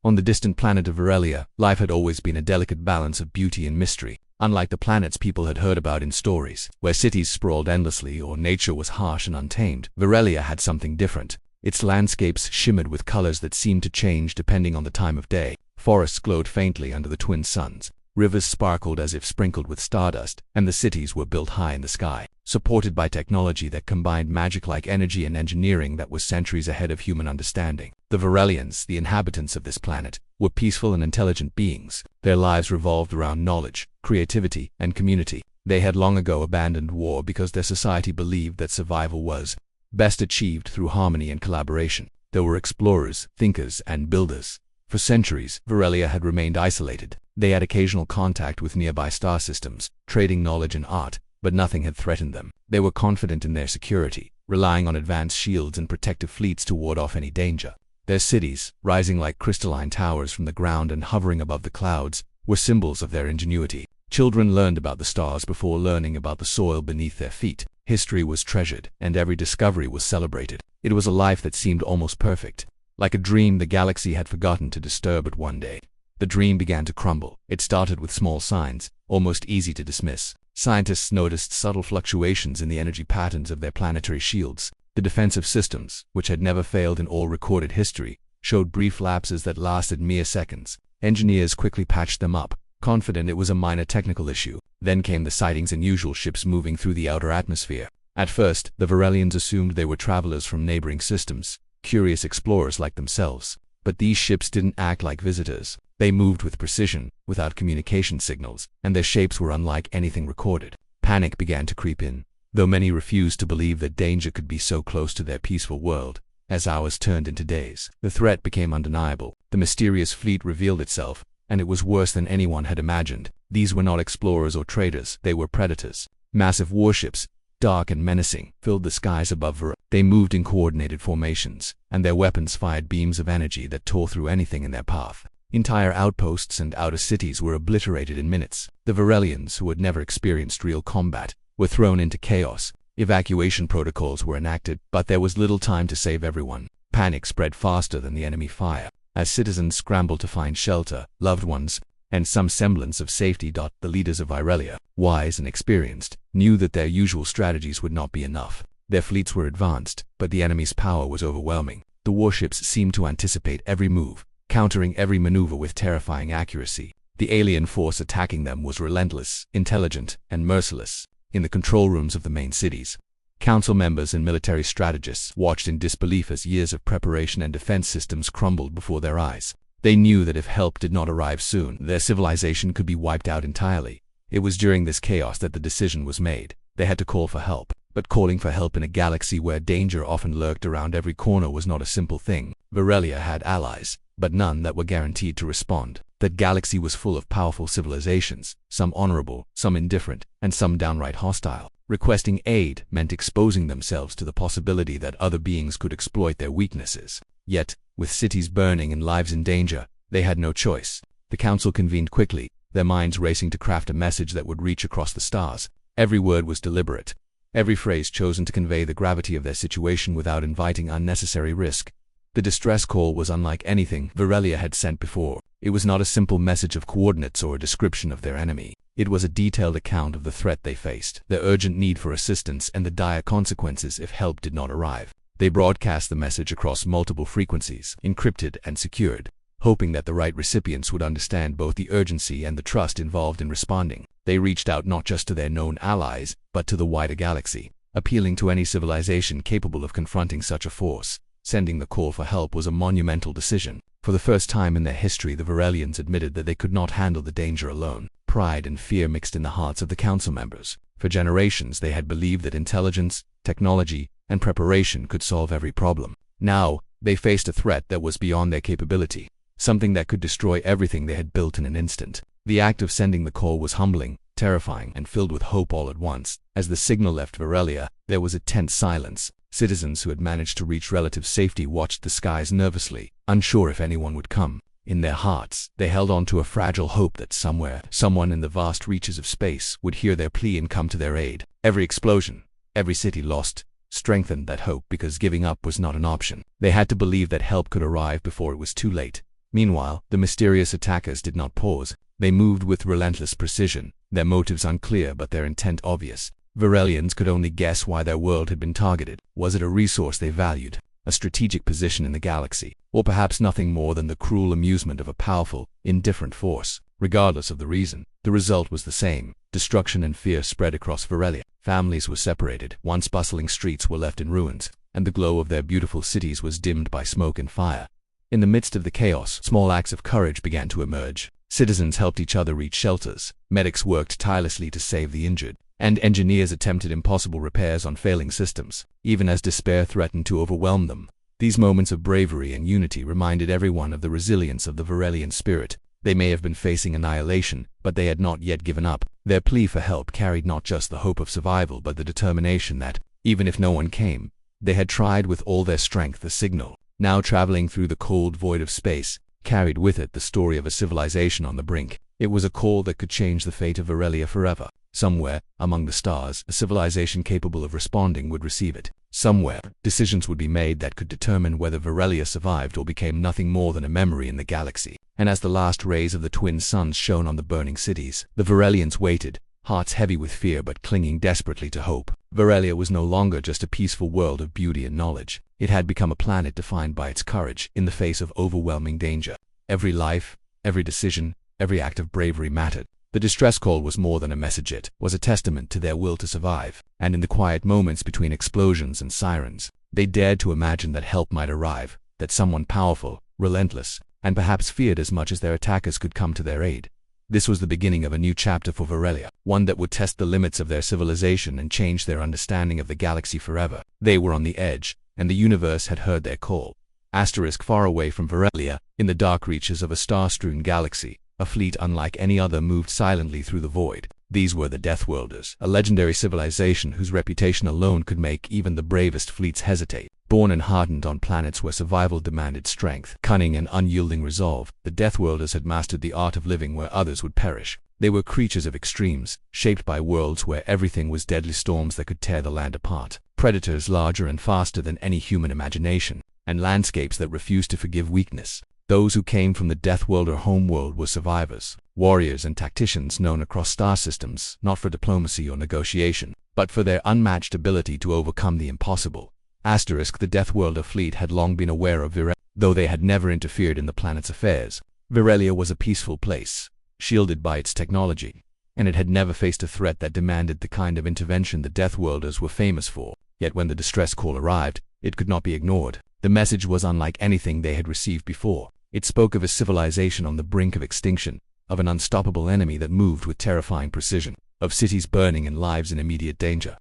On the distant planet of Virelia, life had always been a delicate balance of beauty and mystery. Unlike the planets people had heard about in stories, where cities sprawled endlessly or nature was harsh and untamed, Virelia had something different. Its landscapes shimmered with colors that seemed to change depending on the time of day. Forests glowed faintly under the twin suns. Rivers sparkled as if sprinkled with stardust, and the cities were built high in the sky, supported by technology that combined magic-like energy and engineering that was centuries ahead of human understanding. The Virelians, the inhabitants of this planet, were peaceful and intelligent beings. Their lives revolved around knowledge, creativity, and community. They had long ago abandoned war because their society believed that survival was best achieved through harmony and collaboration. There were explorers, thinkers, and builders. For centuries, Virelia had remained isolated. They had occasional contact with nearby star systems, trading knowledge and art, but nothing had threatened them. They were confident in their security, relying on advanced shields and protective fleets to ward off any danger. Their cities, rising like crystalline towers from the ground and hovering above the clouds, were symbols of their ingenuity. Children learned about the stars before learning about the soil beneath their feet. History was treasured, and every discovery was celebrated. It was a life that seemed almost perfect. Like a dream the galaxy had forgotten to disturb it one day. The dream began to crumble. It started with small signs, almost easy to dismiss. Scientists noticed subtle fluctuations in the energy patterns of their planetary shields. The defensive systems, which had never failed in all recorded history, showed brief lapses that lasted mere seconds. Engineers quickly patched them up, confident it was a minor technical issue. Then came the sightings of unusual ships moving through the outer atmosphere. At first, the Virelians assumed they were travelers from neighboring systems, curious explorers like themselves. But these ships didn't act like visitors. They moved with precision, without communication signals, and their shapes were unlike anything recorded. Panic began to creep in, though many refused to believe that danger could be so close to their peaceful world. As hours turned into days, the threat became undeniable. The mysterious fleet revealed itself, and it was worse than anyone had imagined. These were not explorers or traders, they were predators. Massive warships, dark and menacing, filled the skies above Virelia. They moved in coordinated formations, and their weapons fired beams of energy that tore through anything in their path. Entire outposts and outer cities were obliterated in minutes. The Virelians, who had never experienced real combat, were thrown into chaos. Evacuation protocols were enacted, but there was little time to save everyone. Panic spread faster than the enemy fire. As citizens scrambled to find shelter, loved ones, and some semblance of safety. The leaders of Virelia, wise and experienced, knew that their usual strategies would not be enough. Their fleets were advanced, but the enemy's power was overwhelming. The warships seemed to anticipate every move, countering every maneuver with terrifying accuracy. The alien force attacking them was relentless, intelligent, and merciless. In the control rooms of the main cities, council members and military strategists watched in disbelief as years of preparation and defense systems crumbled before their eyes. They knew that if help did not arrive soon, their civilization could be wiped out entirely. It was during this chaos that the decision was made. They had to call for help. But calling for help in a galaxy where danger often lurked around every corner was not a simple thing. Virelia had allies, but none that were guaranteed to respond. That galaxy was full of powerful civilizations, some honorable, some indifferent, and some downright hostile. Requesting aid meant exposing themselves to the possibility that other beings could exploit their weaknesses. Yet, with cities burning and lives in danger, they had no choice. The council convened quickly, their minds racing to craft a message that would reach across the stars. Every word was deliberate, every phrase chosen to convey the gravity of their situation without inviting unnecessary risk. The distress call was unlike anything Virelia had sent before. It was not a simple message of coordinates or a description of their enemy. It was a detailed account of the threat they faced, their urgent need for assistance, and the dire consequences if help did not arrive. They broadcast the message across multiple frequencies, encrypted and secured, hoping that the right recipients would understand both the urgency and the trust involved in responding. They reached out not just to their known allies, but to the wider galaxy, appealing to any civilization capable of confronting such a force. Sending the call for help was a monumental decision. For the first time in their history, the Virelians admitted that they could not handle the danger alone. Pride and fear mixed in the hearts of the council members. For generations, they had believed that intelligence, technology, and preparation could solve every problem. Now, they faced a threat that was beyond their capability, something that could destroy everything they had built in an instant. The act of sending the call was humbling, terrifying, and filled with hope all at once. As the signal left Virelia, there was a tense silence. Citizens who had managed to reach relative safety watched the skies nervously, unsure if anyone would come. In their hearts, they held on to a fragile hope that somewhere, someone in the vast reaches of space would hear their plea and come to their aid. Every explosion, every city lost, strengthened that hope because giving up was not an option. They had to believe that help could arrive before it was too late. Meanwhile, the mysterious attackers did not pause. They moved with relentless precision, their motives unclear but their intent obvious. Varelians could only guess why their world had been targeted. Was it a resource they valued, a strategic position in the galaxy, or perhaps nothing more than the cruel amusement of a powerful, indifferent force? Regardless of the reason, the result was the same. Destruction and fear spread across Varelia. Families were separated, once bustling streets were left in ruins, and the glow of their beautiful cities was dimmed by smoke and fire. In the midst of the chaos, small acts of courage began to emerge. Citizens helped each other reach shelters, medics worked tirelessly to save the injured, and engineers attempted impossible repairs on failing systems, even as despair threatened to overwhelm them. These moments of bravery and unity reminded everyone of the resilience of the Varelian spirit. They may have been facing annihilation, but they had not yet given up. Their plea for help carried not just the hope of survival but the determination that, even if no one came, they had tried with all their strength. The signal, now traveling through the cold void of space, carried with it the story of a civilization on the brink. It was a call that could change the fate of Varelia forever. Somewhere, among the stars, a civilization capable of responding would receive it. Somewhere, decisions would be made that could determine whether Varelia survived or became nothing more than a memory in the galaxy. And as the last rays of the twin suns shone on the burning cities, the Varelians waited, hearts heavy with fear but clinging desperately to hope. Varelia was no longer just a peaceful world of beauty and knowledge. It had become a planet defined by its courage in the face of overwhelming danger. Every life, every decision, every act of bravery mattered. The distress call was more than a message, it was a testament to their will to survive, and in the quiet moments between explosions and sirens, they dared to imagine that help might arrive, that someone powerful, relentless, and perhaps feared as much as their attackers could come to their aid. This was the beginning of a new chapter for Varelia, one that would test the limits of their civilization and change their understanding of the galaxy forever. They were on the edge, and the universe had heard their call. Far away from Varelia, in the dark reaches of a star-strewn galaxy, a fleet unlike any other moved silently through the void. These were the Deathworlders, a legendary civilization whose reputation alone could make even the bravest fleets hesitate. Born and hardened on planets where survival demanded strength, cunning, and unyielding resolve, the Deathworlders had mastered the art of living where others would perish. They were creatures of extremes, shaped by worlds where everything was deadly storms that could tear the land apart, predators larger and faster than any human imagination, and landscapes that refused to forgive weakness. Those who came from the Deathworlder homeworld were survivors, warriors and tacticians known across star systems, not for diplomacy or negotiation, but for their unmatched ability to overcome the impossible. The Deathworlder fleet had long been aware of Varelia, though they had never interfered in the planet's affairs. Varelia was a peaceful place, shielded by its technology, and it had never faced a threat that demanded the kind of intervention the Deathworlders were famous for. Yet when the distress call arrived, it could not be ignored. The message was unlike anything they had received before. It spoke of a civilization on the brink of extinction, of an unstoppable enemy that moved with terrifying precision, of cities burning and lives in immediate danger.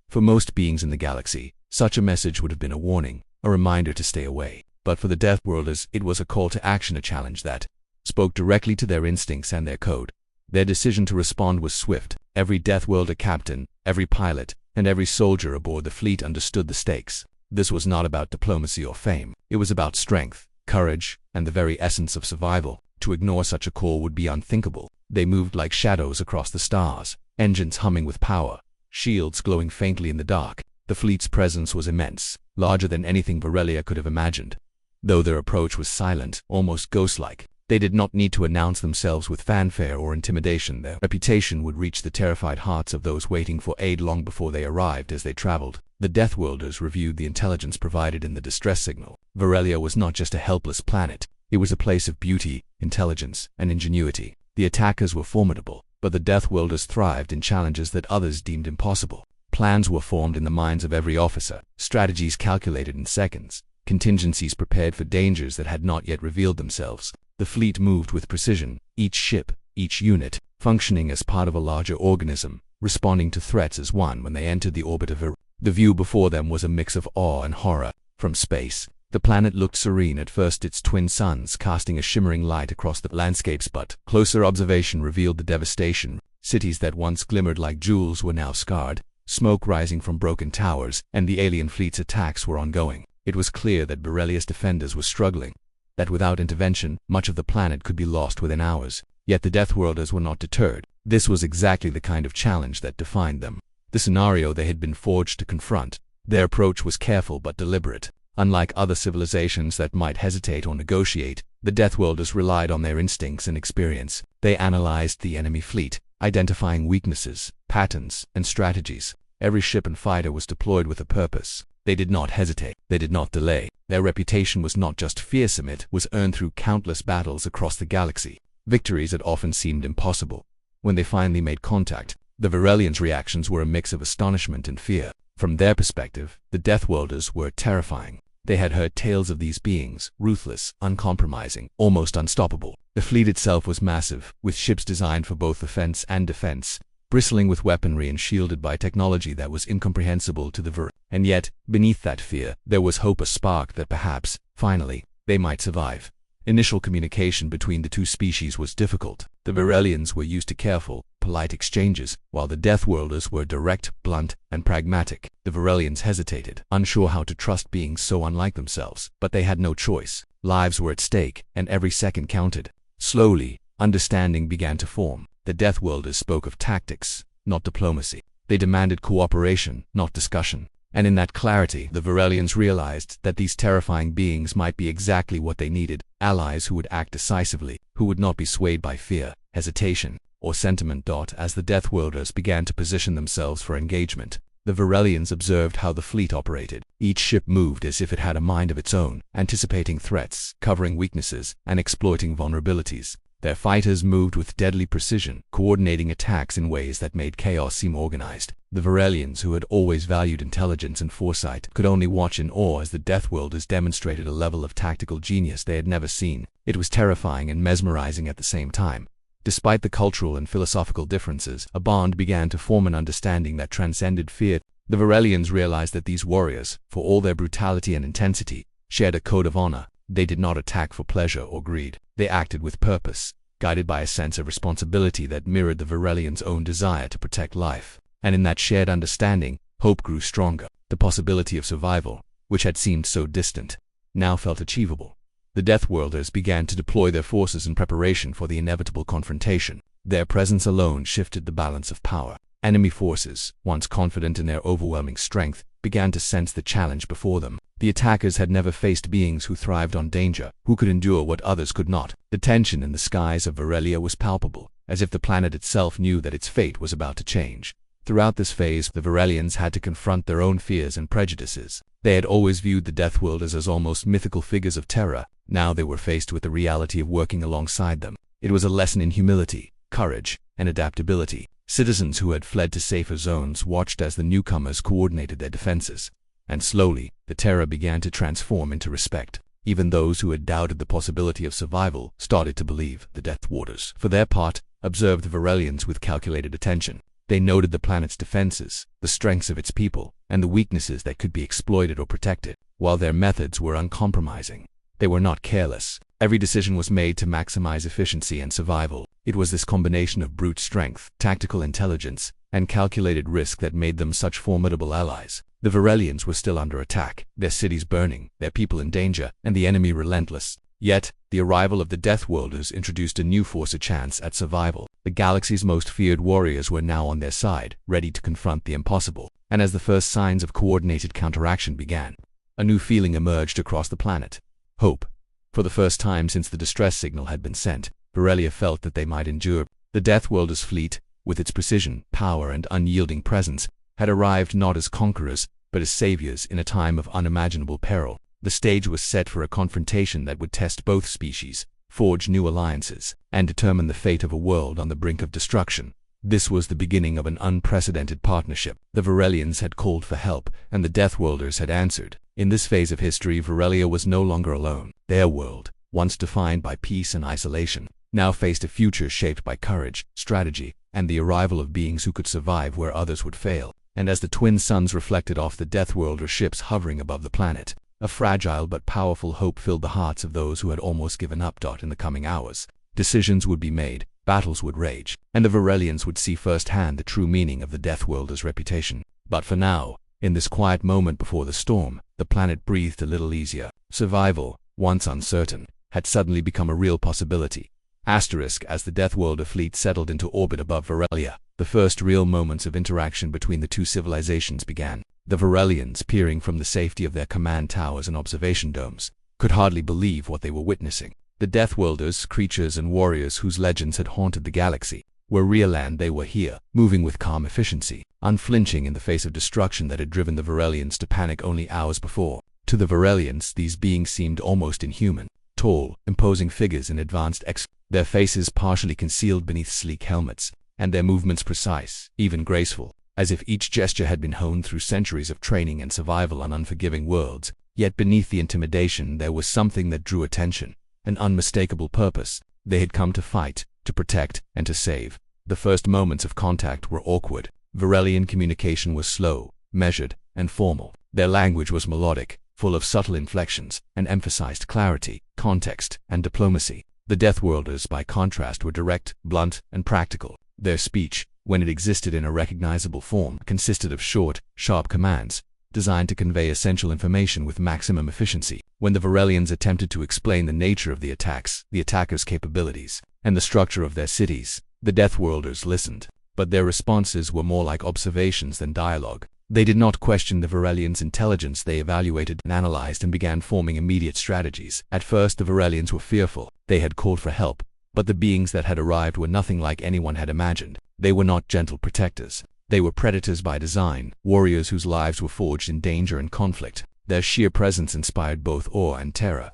For most beings in the galaxy, such a message would have been a warning, a reminder to stay away. But for the Deathworlders, it was a call to action, a challenge that spoke directly to their instincts and their code. Their decision to respond was swift. Every Deathworlder captain, every pilot, and every soldier aboard the fleet understood the stakes. This was not about diplomacy or fame. It was about strength, courage, and the very essence of survival. To ignore such a call would be unthinkable. They moved like shadows across the stars, engines humming with power, shields glowing faintly in the dark. The fleet's presence was immense, larger than anything Varelia could have imagined. Though their approach was silent, almost ghost-like, they did not need to announce themselves with fanfare or intimidation. Their reputation would reach the terrified hearts of those waiting for aid long before they arrived. As they traveled, the Deathworlders reviewed the intelligence provided in the distress signal. Varelia was not just a helpless planet. It was a place of beauty, intelligence, and ingenuity. The attackers were formidable, but the Deathworlders thrived in challenges that others deemed impossible. Plans were formed in the minds of every officer, strategies calculated in seconds, contingencies prepared for dangers that had not yet revealed themselves. The fleet moved with precision, each ship, each unit, functioning as part of a larger organism, responding to threats as one. When they entered the orbit of Varelia, the view before them was a mix of awe and horror. From space, the planet looked serene at first, its twin suns casting a shimmering light across the landscapes, but closer observation revealed the devastation. Cities that once glimmered like jewels were now scarred, smoke rising from broken towers, and the alien fleet's attacks were ongoing. It was clear that Varelia's defenders were struggling, that without intervention, much of the planet could be lost within hours. Yet the Deathworlders were not deterred. This was exactly the kind of challenge that defined them, the scenario they had been forged to confront. Their approach was careful but deliberate. Unlike other civilizations that might hesitate or negotiate, the Deathworlders relied on their instincts and experience. They analyzed the enemy fleet, identifying weaknesses, patterns, and strategies. Every ship and fighter was deployed with a purpose. They did not hesitate. They did not delay. Their reputation was not just fearsome, it was earned through countless battles across the galaxy, victories that often seemed impossible. When they finally made contact, the Varelians' reactions were a mix of astonishment and fear. From their perspective, the Deathworlders were terrifying. They had heard tales of these beings, ruthless, uncompromising, almost unstoppable. The fleet itself was massive, with ships designed for both offense and defense, bristling with weaponry and shielded by technology that was incomprehensible to the Var. And yet, beneath that fear, there was hope, a spark that perhaps, finally, they might survive. Initial communication between the two species was difficult. The Varelians were used to careful, polite exchanges, while the Deathworlders were direct, blunt, and pragmatic. The Varelians hesitated, unsure how to trust beings so unlike themselves, but they had no choice. Lives were at stake, and every second counted. Slowly, understanding began to form. The Deathworlders spoke of tactics, not diplomacy. They demanded cooperation, not discussion. And in that clarity, the Varelians realized that these terrifying beings might be exactly what they needed: allies who would act decisively, who would not be swayed by fear, hesitation, or sentiment. As the Deathworlders began to position themselves for engagement, the Varelians observed how the fleet operated. Each ship moved as if it had a mind of its own, anticipating threats, covering weaknesses, and exploiting vulnerabilities. Their fighters moved with deadly precision, coordinating attacks in ways that made chaos seem organized. The Varelians, who had always valued intelligence and foresight, could only watch in awe as the Deathworlders demonstrated a level of tactical genius they had never seen. It was terrifying and mesmerizing at the same time. Despite the cultural and philosophical differences, a bond began to form, an understanding that transcended fear. The Varelians realized that these warriors, for all their brutality and intensity, shared a code of honor. They did not attack for pleasure or greed. They acted with purpose, guided by a sense of responsibility that mirrored the Varelians' own desire to protect life. And in that shared understanding, hope grew stronger. The possibility of survival, which had seemed so distant, now felt achievable. The Deathworlders began to deploy their forces in preparation for the inevitable confrontation. Their presence alone shifted the balance of power. Enemy forces, once confident in their overwhelming strength, began to sense the challenge before them. The attackers had never faced beings who thrived on danger, who could endure what others could not. The tension in the skies of Varelia was palpable, as if the planet itself knew that its fate was about to change. Throughout this phase, the Varelians had to confront their own fears and prejudices. They had always viewed the Deathworlders as almost mythical figures of terror. Now they were faced with the reality of working alongside them. It was a lesson in humility, courage, and adaptability. Citizens who had fled to safer zones watched as the newcomers coordinated their defenses. And slowly, the terror began to transform into respect. Even those who had doubted the possibility of survival started to believe. The Deathwarders, for their part, observed the Varelians with calculated attention. They noted the planet's defenses, the strengths of its people, and the weaknesses that could be exploited or protected. While their methods were uncompromising, they were not careless. Every decision was made to maximize efficiency and survival. It was this combination of brute strength, tactical intelligence, and calculated risk that made them such formidable allies. The Varelians were still under attack, their cities burning, their people in danger, and the enemy relentless. Yet, the arrival of the Deathworlders introduced a new force, a chance at survival. The galaxy's most feared warriors were now on their side, ready to confront the impossible. And as the first signs of coordinated counteraction began, a new feeling emerged across the planet: hope. For the first time since the distress signal had been sent, Varelia felt that they might endure. The Deathworlders' fleet, with its precision, power, and unyielding presence, had arrived not as conquerors, but as saviors in a time of unimaginable peril. The stage was set for a confrontation that would test both species, forge new alliances, and determine the fate of a world on the brink of destruction. This was the beginning of an unprecedented partnership. The Varelians had called for help, and the Deathworlders had answered. In this phase of history, Varelia was no longer alone. Their world, once defined by peace and isolation, now faced a future shaped by courage, strategy, and the arrival of beings who could survive where others would fail. And as the twin suns reflected off the Deathworlder ships hovering above the planet, a fragile but powerful hope filled the hearts of those who had almost given up. In the coming hours, decisions would be made, battles would rage, and the Varelians would see firsthand the true meaning of the Deathworlder's reputation. But for now, in this quiet moment before the storm, the planet breathed a little easier. Survival, once uncertain, had suddenly become a real possibility. As the Deathworlder fleet settled into orbit above Varelia, the first real moments of interaction between the two civilizations began. The Varelians, peering from the safety of their command towers and observation domes, could hardly believe what they were witnessing. The Deathworlders, creatures and warriors whose legends had haunted the galaxy, were real, and they were here, moving with calm efficiency, unflinching in the face of destruction that had driven the Varelians to panic only hours before. To the Varelians, these beings seemed almost inhuman, tall, imposing figures in advanced their faces partially concealed beneath sleek helmets, and their movements precise, even graceful, as if each gesture had been honed through centuries of training and survival on unforgiving worlds. Yet beneath the intimidation there was something that drew attention, an unmistakable purpose. They had come to fight, to protect, and to save. The first moments of contact were awkward. Varelian communication was slow, measured, and formal. Their language was melodic, full of subtle inflections, and emphasized clarity, context, and diplomacy. The Deathworlders, by contrast, were direct, blunt, and practical. Their speech, when it existed in a recognizable form, consisted of short, sharp commands, designed to convey essential information with maximum efficiency. When the Varelians attempted to explain the nature of the attacks, the attackers' capabilities, and the structure of their cities, the Deathworlders listened. But their responses were more like observations than dialogue. They did not question the Varelians' intelligence. They evaluated and analyzed and began forming immediate strategies. At first the Varelians were fearful. They had called for help, but the beings that had arrived were nothing like anyone had imagined. They were not gentle protectors. They were predators by design, warriors whose lives were forged in danger and conflict. Their sheer presence inspired both awe and terror.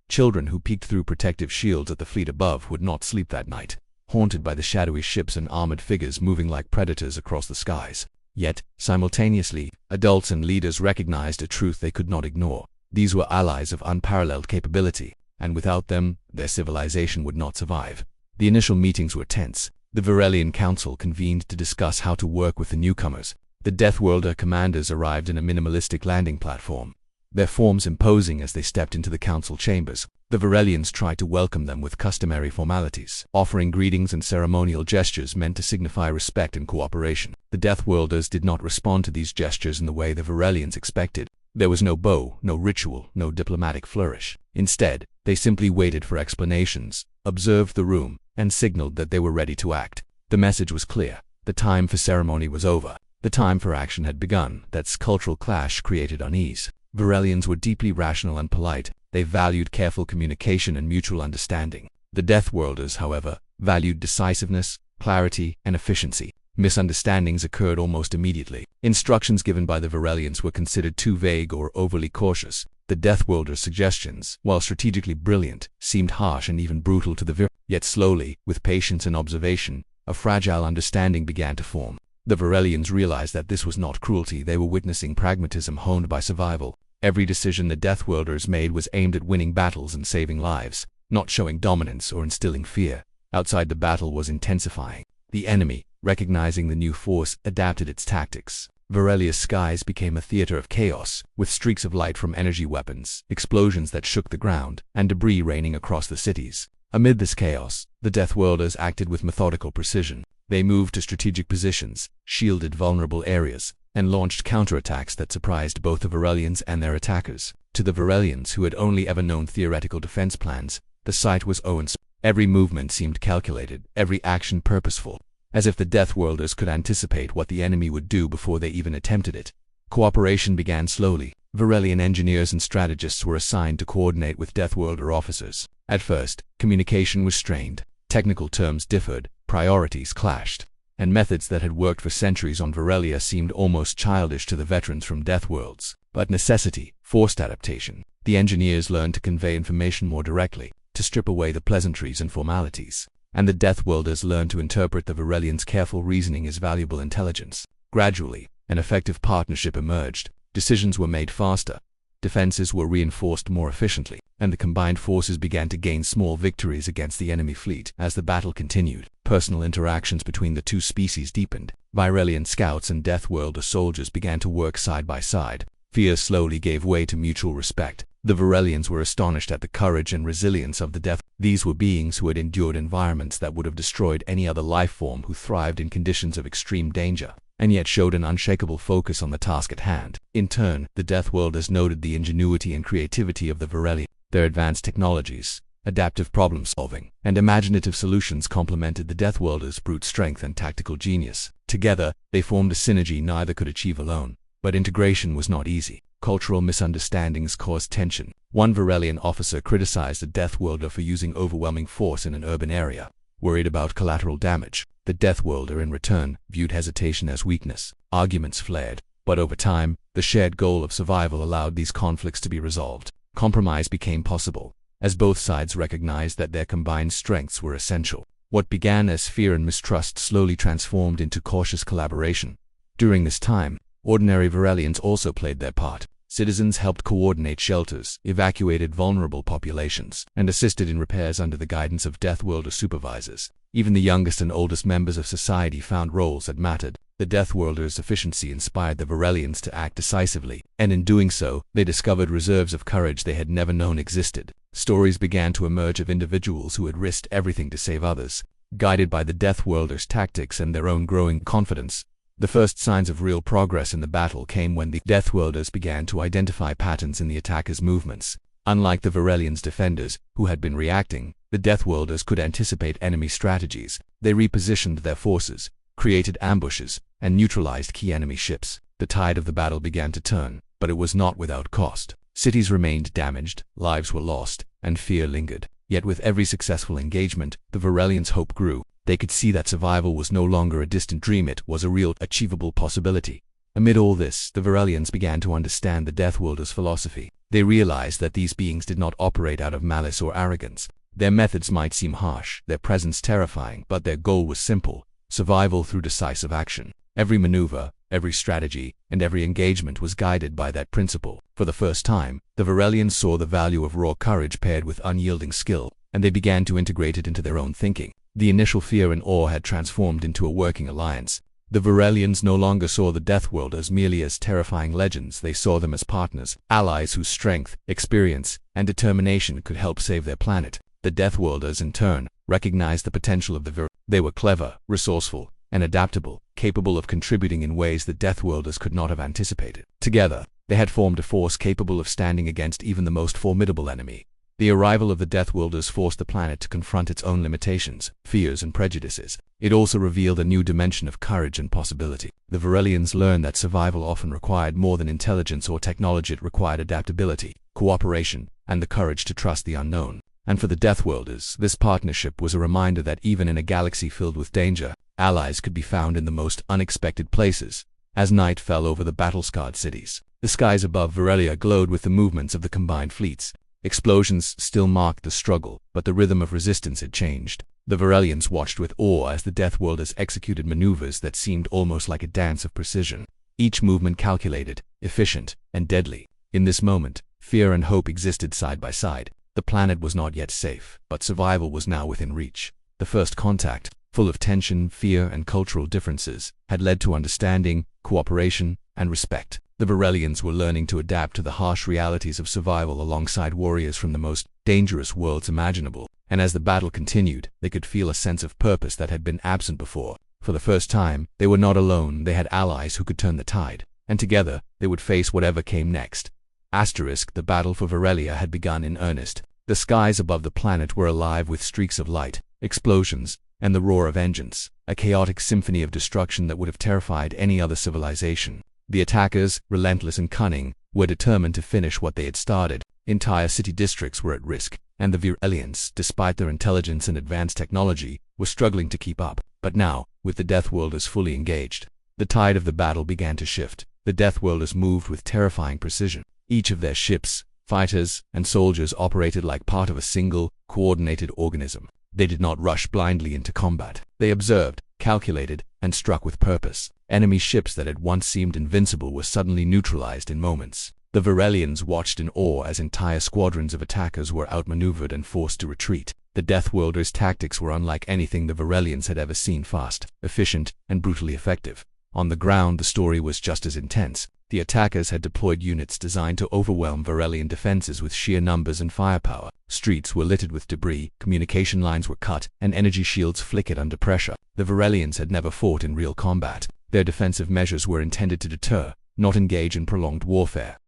Children who peeked through protective shields at the fleet above would not sleep that night, haunted by the shadowy ships and armored figures moving like predators across the skies. Yet, simultaneously, adults and leaders recognized a truth they could not ignore. These were allies of unparalleled capability, and without them, their civilization would not survive. The initial meetings were tense. The Varelian Council convened to discuss how to work with the newcomers. The Deathworlder commanders arrived in a minimalistic landing platform, their forms imposing as they stepped into the council chambers. The Varelians tried to welcome them with customary formalities, offering greetings and ceremonial gestures meant to signify respect and cooperation. The Deathworlders did not respond to these gestures in the way the Varelians expected. There was no bow, no ritual, no diplomatic flourish. Instead, they simply waited for explanations, observed the room, and signaled that they were ready to act. The message was clear. The time for ceremony was over. The time for action had begun. That cultural clash created unease. Varelians were deeply rational and polite. They valued careful communication and mutual understanding. The Deathworlders, however, valued decisiveness, clarity, and efficiency. Misunderstandings occurred almost immediately. Instructions given by the Varelians were considered too vague or overly cautious. The Deathworlders' suggestions, while strategically brilliant, seemed harsh and even brutal to the Varelians. Yet slowly, with patience and observation, a fragile understanding began to form. The Varelians realized that this was not cruelty. They were witnessing pragmatism honed by survival. Every decision the Deathworlders made was aimed at winning battles and saving lives, not showing dominance or instilling fear. Outside, the battle was intensifying. The enemy, recognizing the new force, adapted its tactics. Varelia's skies became a theater of chaos, with streaks of light from energy weapons, explosions that shook the ground, and debris raining across the cities. Amid this chaos, the Deathworlders acted with methodical precision. They moved to strategic positions, shielded vulnerable areas, and launched counterattacks that surprised both the Varelians and their attackers. To the Varelians, who had only ever known theoretical defense plans, the sight was awe-inspiring. Every movement seemed calculated, every action purposeful, as if the Deathworlders could anticipate what the enemy would do before they even attempted it. Cooperation began slowly. Varelian engineers and strategists were assigned to coordinate with Deathworlder officers. At first, communication was strained. Technical terms differed, priorities clashed, and methods that had worked for centuries on Varelia seemed almost childish to the veterans from Deathworlds. But necessity forced adaptation. The engineers learned to convey information more directly, to strip away the pleasantries and formalities, and the Deathworlders learned to interpret the Varelians' careful reasoning as valuable intelligence. Gradually, an effective partnership emerged. Decisions were made faster, defenses were reinforced more efficiently, and the combined forces began to gain small victories against the enemy fleet. As the battle continued, personal interactions between the two species deepened. Varelian scouts and Deathworlder soldiers began to work side by side. Fear slowly gave way to mutual respect. The Varelians were astonished at the courage and resilience of the Death. These were beings who had endured environments that would have destroyed any other life form, who thrived in conditions of extreme danger, and yet showed an unshakable focus on the task at hand. In turn, the Deathworlders noted the ingenuity and creativity of the Varelians. Their advanced technologies, adaptive problem-solving, and imaginative solutions complemented the Deathworlders' brute strength and tactical genius. Together, they formed a synergy neither could achieve alone. But integration was not easy. Cultural misunderstandings caused tension. One Varelian officer criticized the Deathworlder for using overwhelming force in an urban area, worried about collateral damage. The Deathworlder, in return, viewed hesitation as weakness. Arguments flared, but over time, the shared goal of survival allowed these conflicts to be resolved. Compromise became possible, as both sides recognized that their combined strengths were essential. What began as fear and mistrust slowly transformed into cautious collaboration. During this time, ordinary Varelians also played their part. Citizens helped coordinate shelters, evacuated vulnerable populations, and assisted in repairs under the guidance of Deathworlder supervisors. Even the youngest and oldest members of society found roles that mattered. The Deathworlder's efficiency inspired the Varelians to act decisively, and in doing so, they discovered reserves of courage they had never known existed. Stories began to emerge of individuals who had risked everything to save others, guided by the Deathworlder's tactics and their own growing confidence. The first signs of real progress in the battle came when the Deathworlders began to identify patterns in the attackers' movements. Unlike the Varelians' defenders, who had been reacting, the Deathworlders could anticipate enemy strategies. They repositioned their forces, created ambushes, and neutralized key enemy ships. The tide of the battle began to turn, but it was not without cost. Cities remained damaged, lives were lost, and fear lingered. Yet with every successful engagement, the Varelians' hope grew. They could see that survival was no longer a distant dream, it was a real, achievable possibility. Amid all this, the Varelians began to understand the Deathworlder's philosophy. They realized that these beings did not operate out of malice or arrogance. Their methods might seem harsh, their presence terrifying, but their goal was simple: survival through decisive action. Every maneuver, every strategy, and every engagement was guided by that principle. For the first time, the Varelians saw the value of raw courage paired with unyielding skill, and they began to integrate it into their own thinking. The initial fear and awe had transformed into a working alliance. The Varelians no longer saw the Deathworlders merely as terrifying legends. They saw them as partners, allies whose strength, experience, and determination could help save their planet. The Deathworlders, in turn, recognized the potential of the Varelians. They were clever, resourceful, and adaptable, capable of contributing in ways the Deathworlders could not have anticipated. Together, they had formed a force capable of standing against even the most formidable enemy. The arrival of the Deathworlders forced the planet to confront its own limitations, fears, and prejudices. It also revealed a new dimension of courage and possibility. The Varelians learned that survival often required more than intelligence or technology. It required adaptability, cooperation, and the courage to trust the unknown. And for the Deathworlders, this partnership was a reminder that even in a galaxy filled with danger, allies could be found in the most unexpected places. As night fell over the battle-scarred cities, the skies above Varelia glowed with the movements of the combined fleets. Explosions still marked the struggle, but the rhythm of resistance had changed. The Varelians watched with awe as the Deathworlders executed maneuvers that seemed almost like a dance of precision. Each movement calculated, efficient, and deadly. In this moment, fear and hope existed side by side. The planet was not yet safe, but survival was now within reach. The first contact, full of tension, fear, and cultural differences, had led to understanding, cooperation, and respect. The Varelians were learning to adapt to the harsh realities of survival alongside warriors from the most dangerous worlds imaginable. And as the battle continued, they could feel a sense of purpose that had been absent before. For the first time, they were not alone. They had allies who could turn the tide, and together, they would face whatever came next. The battle for Varelia had begun in earnest. The skies above the planet were alive with streaks of light, explosions, and the roar of engines, a chaotic symphony of destruction that would have terrified any other civilization. The attackers, relentless and cunning, were determined to finish what they had started. Entire city districts were at risk, and the Varelians, despite their intelligence and advanced technology, were struggling to keep up. But now, with the Deathworlders fully engaged, the tide of the battle began to shift. The Deathworlders moved with terrifying precision. Each of their ships, fighters, and soldiers operated like part of a single, coordinated organism. They did not rush blindly into combat. They observed, calculated, and struck with purpose. Enemy ships that had once seemed invincible were suddenly neutralized in moments. The Varelians watched in awe as entire squadrons of attackers were outmaneuvered and forced to retreat. The Deathworlders' tactics were unlike anything the Varelians had ever seen: fast, efficient, and brutally effective. On the ground, the story was just as intense. The attackers had deployed units designed to overwhelm Varelian defenses with sheer numbers and firepower. Streets were littered with debris, communication lines were cut, and energy shields flickered under pressure. The Varelians had never fought in real combat. Their defensive measures were intended to deter, not engage in prolonged warfare.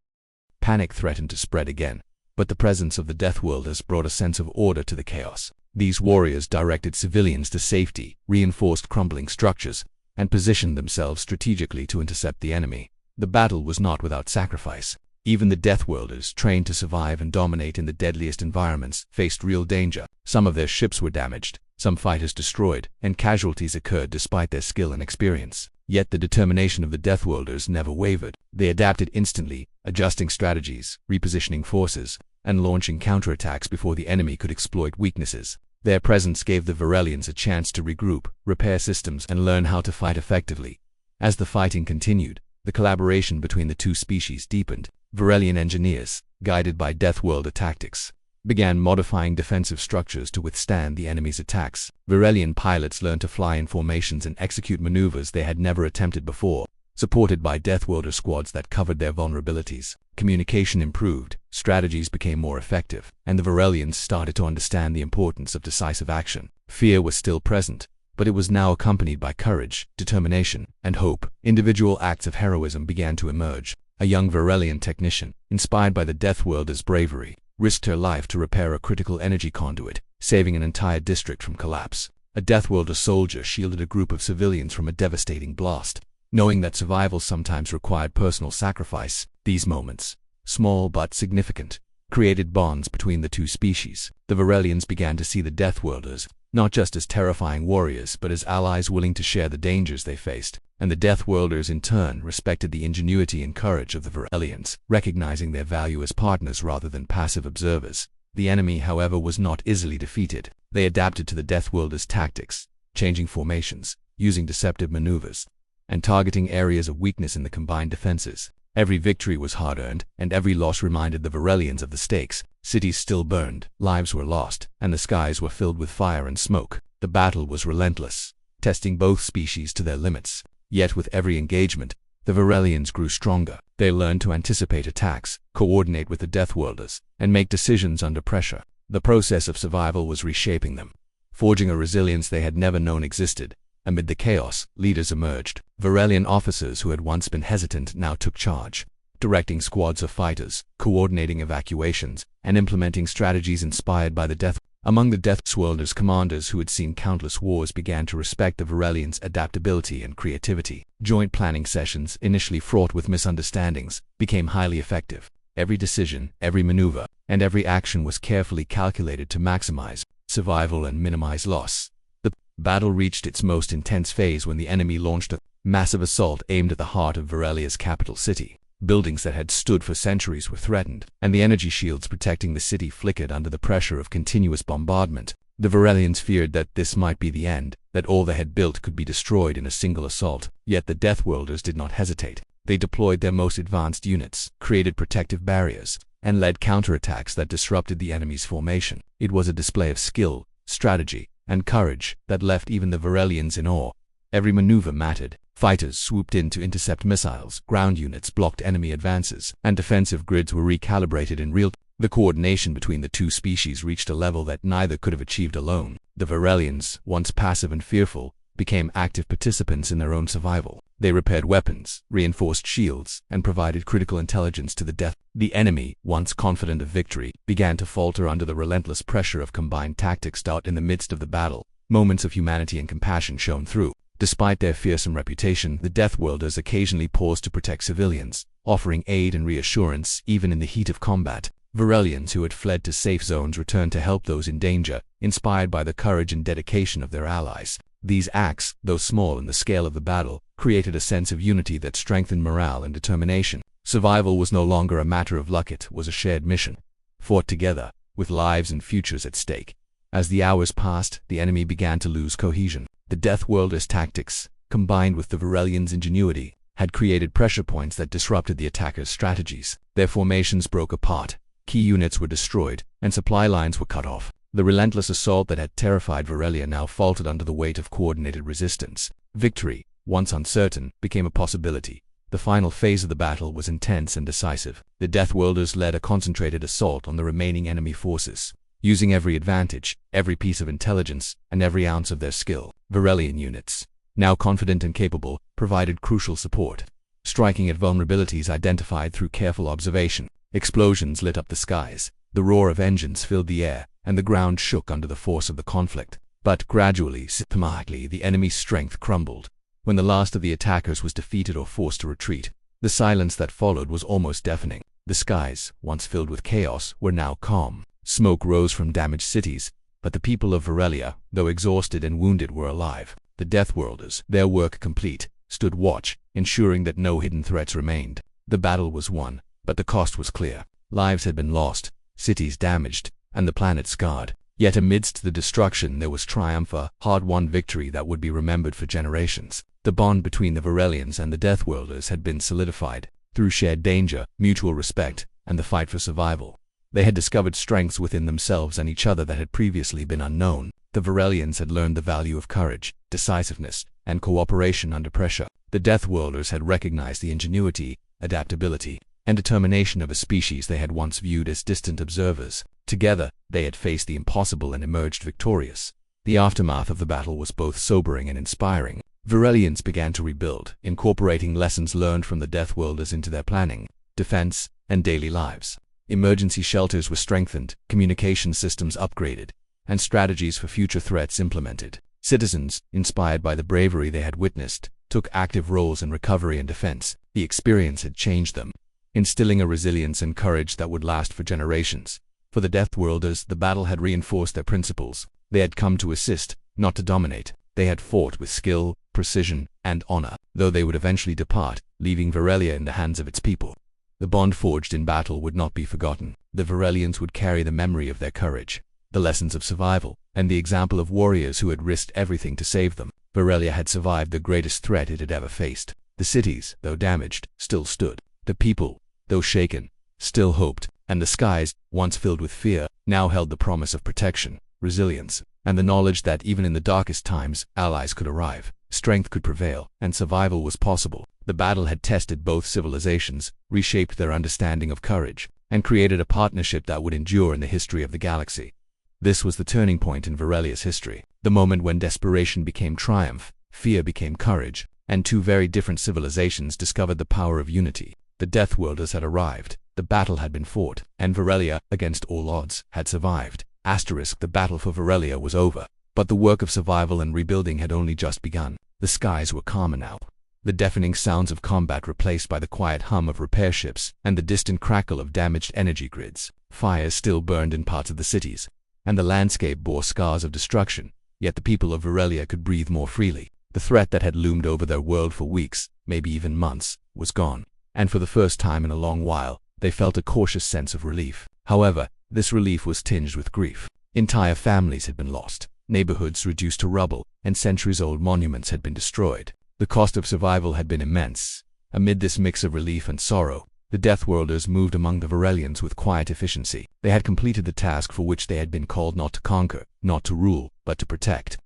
Panic threatened to spread again, but the presence of the Deathworlders brought a sense of order to the chaos. These warriors directed civilians to safety, reinforced crumbling structures, and positioned themselves strategically to intercept the enemy. The battle was not without sacrifice. Even the Deathworlders, trained to survive and dominate in the deadliest environments, faced real danger. Some of their ships were damaged, some fighters destroyed, and casualties occurred despite their skill and experience. Yet the determination of the Deathworlders never wavered. They adapted instantly, adjusting strategies, repositioning forces, and launching counterattacks before the enemy could exploit weaknesses. Their presence gave the Varelians a chance to regroup, repair systems, and learn how to fight effectively. As the fighting continued, the collaboration between the two species deepened. Varelian engineers, guided by Deathworlder tactics, began modifying defensive structures to withstand the enemy's attacks. Varelian pilots learned to fly in formations and execute maneuvers they had never attempted before, supported by Deathworlder squads that covered their vulnerabilities. Communication improved, strategies became more effective, and the Varelians started to understand the importance of decisive action. Fear was still present, but it was now accompanied by courage, determination, and hope. Individual acts of heroism began to emerge. A young Varelian technician, inspired by the Deathworlder's bravery, risked her life to repair a critical energy conduit, saving an entire district from collapse. A Deathworlder soldier shielded a group of civilians from a devastating blast. Knowing that survival sometimes required personal sacrifice, these moments, small but significant, created bonds between the two species. The Varelians began to see the Deathworlders not just as terrifying warriors but as allies willing to share the dangers they faced. And the Deathworlders in turn respected the ingenuity and courage of the Varelians, recognizing their value as partners rather than passive observers. The enemy, however, was not easily defeated. They adapted to the Deathworlders' tactics, changing formations, using deceptive maneuvers, and targeting areas of weakness in the combined defenses. Every victory was hard-earned, and every loss reminded the Varelians of the stakes. Cities still burned, lives were lost, and the skies were filled with fire and smoke. The battle was relentless, testing both species to their limits. Yet with every engagement, the Varelians grew stronger. They learned to anticipate attacks, coordinate with the Deathworlders, and make decisions under pressure. The process of survival was reshaping them, forging a resilience they had never known existed. Amid the chaos, leaders emerged. Varelian officers who had once been hesitant now took charge, directing squads of fighters, coordinating evacuations, and implementing strategies inspired by the Death. Among the Deathworlders, commanders who had seen countless wars began to respect the Varelians' adaptability and creativity. Joint planning sessions, initially fraught with misunderstandings, became highly effective. Every decision, every maneuver, and every action was carefully calculated to maximize survival and minimize loss. The battle reached its most intense phase when the enemy launched a massive assault aimed at the heart of Varelia's capital city. Buildings that had stood for centuries were threatened, and the energy shields protecting the city flickered under the pressure of continuous bombardment. The Varelians feared that this might be the end, that all they had built could be destroyed in a single assault. Yet the Deathworlders did not hesitate. They deployed their most advanced units, created protective barriers, and led counterattacks that disrupted the enemy's formation. It was a display of skill, strategy, and courage that left even the Varelians in awe. Every maneuver mattered. Fighters swooped in to intercept missiles, ground units blocked enemy advances, and defensive grids were recalibrated in real time. The coordination between the two species reached a level that neither could have achieved alone. The Varelians, once passive and fearful, became active participants in their own survival. They repaired weapons, reinforced shields, and provided critical intelligence to the Death. The enemy, once confident of victory, began to falter under the relentless pressure of combined tactics. In the midst of the battle, moments of humanity and compassion shone through. Despite their fearsome reputation, the Deathworlders occasionally paused to protect civilians, offering aid and reassurance even in the heat of combat. Varelians who had fled to safe zones returned to help those in danger, inspired by the courage and dedication of their allies. These acts, though small in the scale of the battle, created a sense of unity that strengthened morale and determination. Survival was no longer a matter of luck, it was a shared mission, fought together, with lives and futures at stake. As the hours passed, the enemy began to lose cohesion. The Deathworlders' tactics, combined with the Varelians' ingenuity, had created pressure points that disrupted the attackers' strategies. Their formations broke apart, key units were destroyed, and supply lines were cut off. The relentless assault that had terrified Varelia now faltered under the weight of coordinated resistance. Victory, once uncertain, became a possibility. The final phase of the battle was intense and decisive. The Deathworlders led a concentrated assault on the remaining enemy forces, using every advantage, every piece of intelligence, and every ounce of their skill. Varelian units, now confident and capable, provided crucial support, striking at vulnerabilities identified through careful observation. Explosions lit up the skies, the roar of engines filled the air, and the ground shook under the force of the conflict. But gradually, systematically, the enemy's strength crumbled. When the last of the attackers was defeated or forced to retreat, The silence that followed was almost deafening. The skies, once filled with chaos, were now calm. Smoke rose from damaged cities, but the people of Varelia, though exhausted and wounded, were alive. The Deathworlders, their work complete, stood watch, ensuring that no hidden threats remained. The battle was won, but the cost was clear. Lives had been lost, cities damaged, and the planet scarred. Yet amidst the destruction there was triumph, a hard-won victory that would be remembered for generations. The bond between the Varelians and the Deathworlders had been solidified through shared danger, mutual respect, and the fight for survival. They had discovered strengths within themselves and each other that had previously been unknown. The Varelians had learned the value of courage, decisiveness, and cooperation under pressure. The Deathworlders had recognized the ingenuity, adaptability, and determination of a species they had once viewed as distant observers. Together, they had faced the impossible and emerged victorious. The aftermath of the battle was both sobering and inspiring. Varelians began to rebuild, incorporating lessons learned from the Deathworlders into their planning, defense, and daily lives. Emergency shelters were strengthened, communication systems upgraded, and strategies for future threats implemented. Citizens, inspired by the bravery they had witnessed, took active roles in recovery and defense. The experience had changed them, instilling a resilience and courage that would last for generations. For the Deathworlders, the battle had reinforced their principles. They had come to assist, not to dominate. They had fought with skill, precision, and honor, though they would eventually depart, leaving Varelia in the hands of its people. The bond forged in battle would not be forgotten. The Varelians would carry the memory of their courage, the lessons of survival, and the example of warriors who had risked everything to save them. Varelia had survived the greatest threat it had ever faced. The cities, though damaged, still stood. The people, though shaken, still hoped, and the skies, once filled with fear, now held the promise of protection, resilience, and the knowledge that even in the darkest times, allies could arrive, strength could prevail, and survival was possible. The battle had tested both civilizations, reshaped their understanding of courage, and created a partnership that would endure in the history of the galaxy. This was the turning point in Varelia's history, the moment when desperation became triumph, fear became courage, and two very different civilizations discovered the power of unity. The Deathworlders had arrived, the battle had been fought, and Varelia, against all odds, had survived. The battle for Varelia was over, but the work of survival and rebuilding had only just begun. The skies were calmer now, the deafening sounds of combat replaced by the quiet hum of repair ships and the distant crackle of damaged energy grids. Fires still burned in parts of the cities, and the landscape bore scars of destruction, yet the people of Varelia could breathe more freely. The threat that had loomed over their world for weeks, maybe even months, was gone, and for the first time in a long while, they felt a cautious sense of relief. However, this relief was tinged with grief. Entire families had been lost, neighborhoods reduced to rubble, and centuries-old monuments had been destroyed. The cost of survival had been immense. Amid this mix of relief and sorrow, the Deathworlders moved among the Varelians with quiet efficiency. They had completed the task for which they had been called, not to conquer, not to rule, but to protect.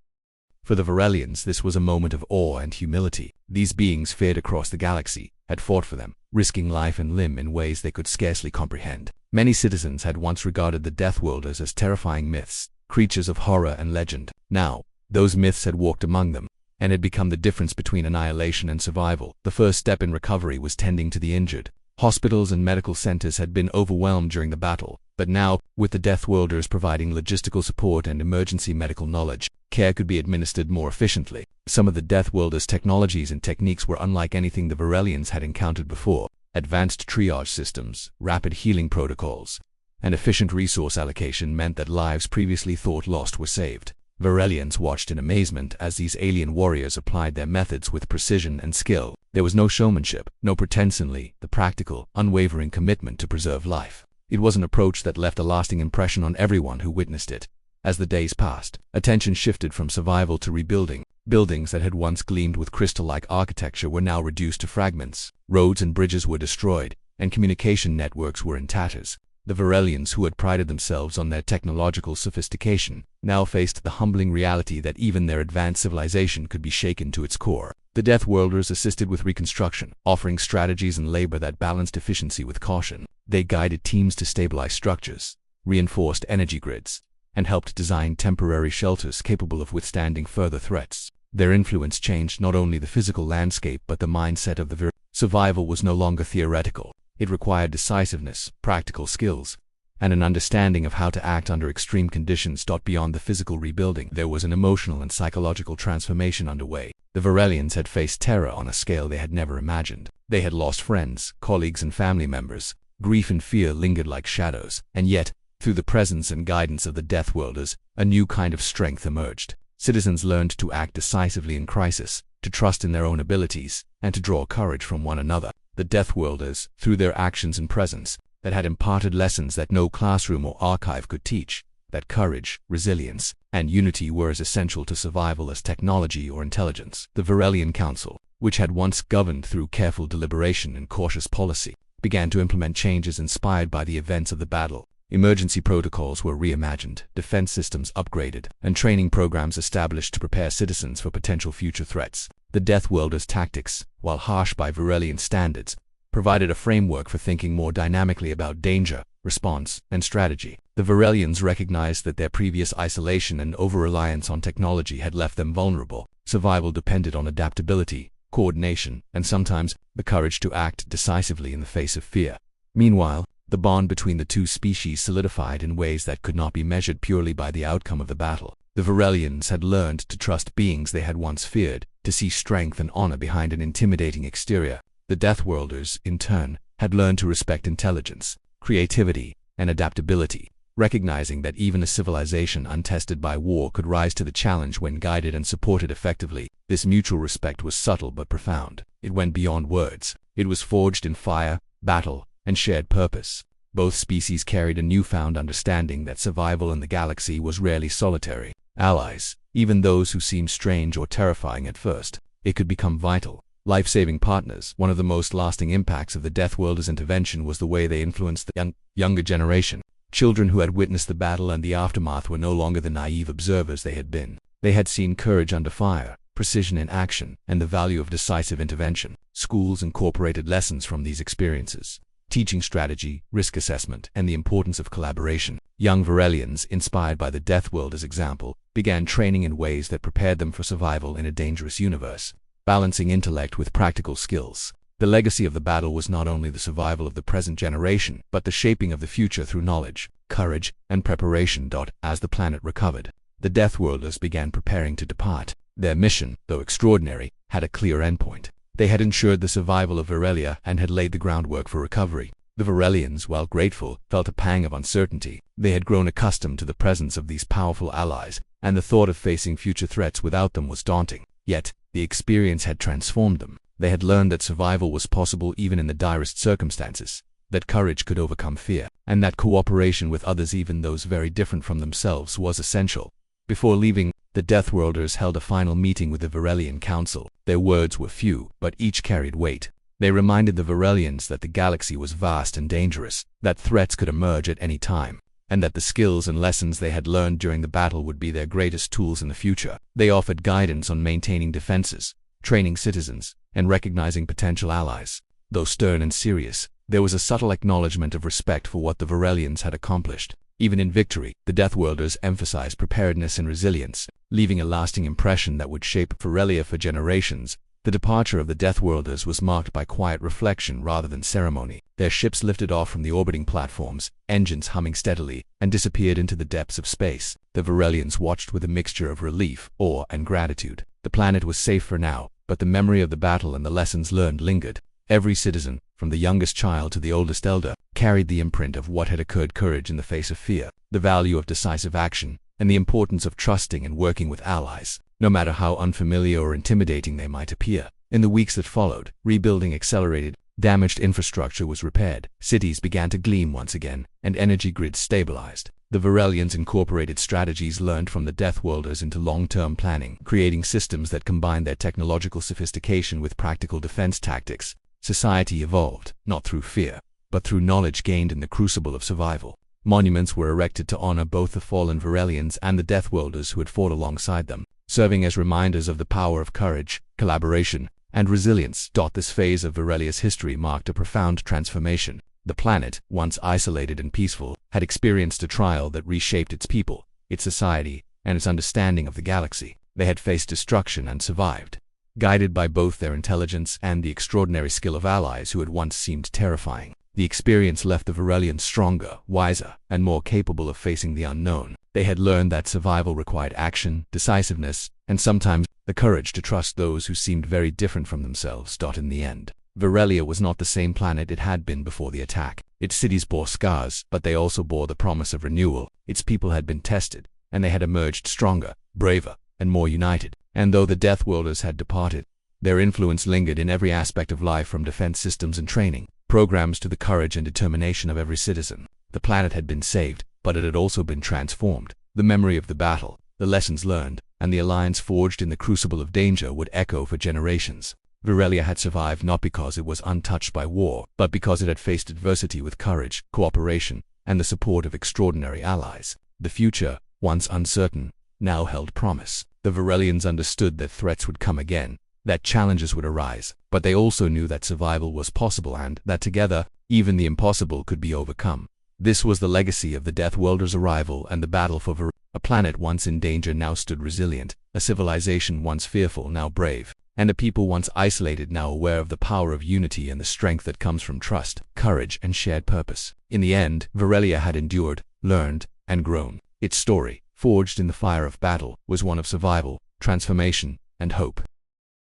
For the Varelians, this was a moment of awe and humility. These beings feared across the galaxy, had fought for them, risking life and limb in ways they could scarcely comprehend. Many citizens had once regarded the Deathworlders as terrifying myths, creatures of horror and legend. Now, those myths had walked among them, and had become the difference between annihilation and survival. The first step in recovery was tending to the injured. Hospitals and medical centers had been overwhelmed during the battle, but now, with the Deathworlders providing logistical support and emergency medical knowledge, care could be administered more efficiently. Some of the Deathworlders' technologies and techniques were unlike anything the Varelians had encountered before. Advanced triage systems, rapid healing protocols, and efficient resource allocation meant that lives previously thought lost were saved. Varelians watched in amazement as these alien warriors applied their methods with precision and skill. There was no showmanship, no pretense, only the practical, unwavering commitment to preserve life. It was an approach that left a lasting impression on everyone who witnessed it. As the days passed, attention shifted from survival to rebuilding. Buildings that had once gleamed with crystal-like architecture were now reduced to fragments. Roads and bridges were destroyed, and communication networks were in tatters. The Varelians, who had prided themselves on their technological sophistication, now faced the humbling reality that even their advanced civilization could be shaken to its core. The Deathworlders assisted with reconstruction, offering strategies and labor that balanced efficiency with caution. They guided teams to stabilize structures, reinforced energy grids, and helped design temporary shelters capable of withstanding further threats. Their influence changed not only the physical landscape but the mindset of the Survival was no longer theoretical. It required decisiveness, practical skills, and an understanding of how to act under extreme conditions. Beyond the physical rebuilding, there was an emotional and psychological transformation underway. The Varelians had faced terror on a scale they had never imagined. They had lost friends, colleagues, and family members. Grief and fear lingered like shadows, and yet, through the presence and guidance of the Deathworlders, a new kind of strength emerged. Citizens learned to act decisively in crisis, to trust in their own abilities, and to draw courage from one another. The Deathworlders, through their actions and presence, that had imparted lessons that no classroom or archive could teach, that courage, resilience, and unity were as essential to survival as technology or intelligence. The Varelian Council, which had once governed through careful deliberation and cautious policy, began to implement changes inspired by the events of the battle. Emergency protocols were reimagined, defense systems upgraded, and training programs established to prepare citizens for potential future threats. The Deathworlders' tactics, while harsh by Varelian standards, provided a framework for thinking more dynamically about danger, response, and strategy. The Varelians recognized that their previous isolation and over-reliance on technology had left them vulnerable. Survival depended on adaptability, coordination, and sometimes the courage to act decisively in the face of fear. Meanwhile, the bond between the two species solidified in ways that could not be measured purely by the outcome of the battle. The Varelians had learned to trust beings they had once feared, to see strength and honor behind an intimidating exterior. The Deathworlders, in turn, had learned to respect intelligence, creativity, and adaptability, recognizing that even a civilization untested by war could rise to the challenge when guided and supported effectively. This mutual respect was subtle but profound. It went beyond words. It was forged in fire, battle, and shared purpose. Both species carried a newfound understanding that survival in the galaxy was rarely solitary. Allies, even those who seemed strange or terrifying at first, it could become vital, life-saving partners. One of the most lasting impacts of the Deathworlders' intervention was the way they influenced the younger generation. Children who had witnessed the battle and the aftermath were no longer the naive observers they had been. They had seen courage under fire, precision in action, and the value of decisive intervention. Schools incorporated lessons from these experiences, teaching strategy, risk assessment, and the importance of collaboration. Young Varelians, inspired by the Deathworlders' example, began training in ways that prepared them for survival in a dangerous universe, balancing intellect with practical skills. The legacy of the battle was not only the survival of the present generation, but the shaping of the future through knowledge, courage, and preparation. As the planet recovered, the Deathworlders began preparing to depart. Their mission, though extraordinary, had a clear endpoint. They had ensured the survival of Varelia and had laid the groundwork for recovery. The Varelians, while grateful, felt a pang of uncertainty. They had grown accustomed to the presence of these powerful allies, and the thought of facing future threats without them was daunting. Yet, the experience had transformed them. They had learned that survival was possible even in the direst circumstances, that courage could overcome fear, and that cooperation with others, even those very different from themselves, was essential. Before leaving, the Deathworlders held a final meeting with the Varelian Council. Their words were few, but each carried weight. They reminded the Varelians that the galaxy was vast and dangerous, that threats could emerge at any time, and that the skills and lessons they had learned during the battle would be their greatest tools in the future. They offered guidance on maintaining defenses, training citizens, and recognizing potential allies. Though stern and serious, there was a subtle acknowledgement of respect for what the Varelians had accomplished. Even in victory, the Deathworlders emphasized preparedness and resilience, leaving a lasting impression that would shape Varelia for generations. The departure of the Deathworlders was marked by quiet reflection rather than ceremony. Their ships lifted off from the orbiting platforms, engines humming steadily, and disappeared into the depths of space. The Varelians watched with a mixture of relief, awe, and gratitude. The planet was safe for now, but the memory of the battle and the lessons learned lingered. Every citizen, from the youngest child to the oldest elder, carried the imprint of what had occurred: courage in the face of fear, the value of decisive action, and the importance of trusting and working with allies, no matter how unfamiliar or intimidating they might appear. In the weeks that followed, rebuilding accelerated, damaged infrastructure was repaired, cities began to gleam once again, and energy grids stabilized. The Varelians incorporated strategies learned from the Deathworlders into long-term planning, creating systems that combined their technological sophistication with practical defense tactics. Society evolved, not through fear, but through knowledge gained in the crucible of survival. Monuments were erected to honor both the fallen Varelians and the Deathworlders who had fought alongside them, serving as reminders of the power of courage, collaboration, and resilience. This phase of Varelia's history marked a profound transformation. The planet, once isolated and peaceful, had experienced a trial that reshaped its people, its society, and its understanding of the galaxy. They had faced destruction and survived, guided by both their intelligence and the extraordinary skill of allies who had once seemed terrifying. The experience left the Varelians stronger, wiser, and more capable of facing the unknown. They had learned that survival required action, decisiveness, and sometimes the courage to trust those who seemed very different from themselves. In the end, Virelia was not the same planet it had been before the attack. Its cities bore scars, but they also bore the promise of renewal. Its people had been tested, and they had emerged stronger, braver, and more united. And though the Deathworlders had departed, their influence lingered in every aspect of life, from defense systems and training programs to the courage and determination of every citizen. The planet had been saved, but it had also been transformed. The memory of the battle, the lessons learned, and the alliance forged in the crucible of danger would echo for generations. Virelia had survived not because it was untouched by war, but because it had faced adversity with courage, cooperation, and the support of extraordinary allies. The future, once uncertain, now held promise. The Virelians understood that threats would come again, that challenges would arise, but they also knew that survival was possible and that together, even the impossible could be overcome. This was the legacy of the Deathworlders' arrival and the battle for Virelia. A planet once in danger now stood resilient, a civilization once fearful now brave, and a people once isolated now aware of the power of unity and the strength that comes from trust, courage, and shared purpose. In the end, Virelia had endured, learned, and grown. Its story, forged in the fire of battle, was one of survival, transformation, and hope.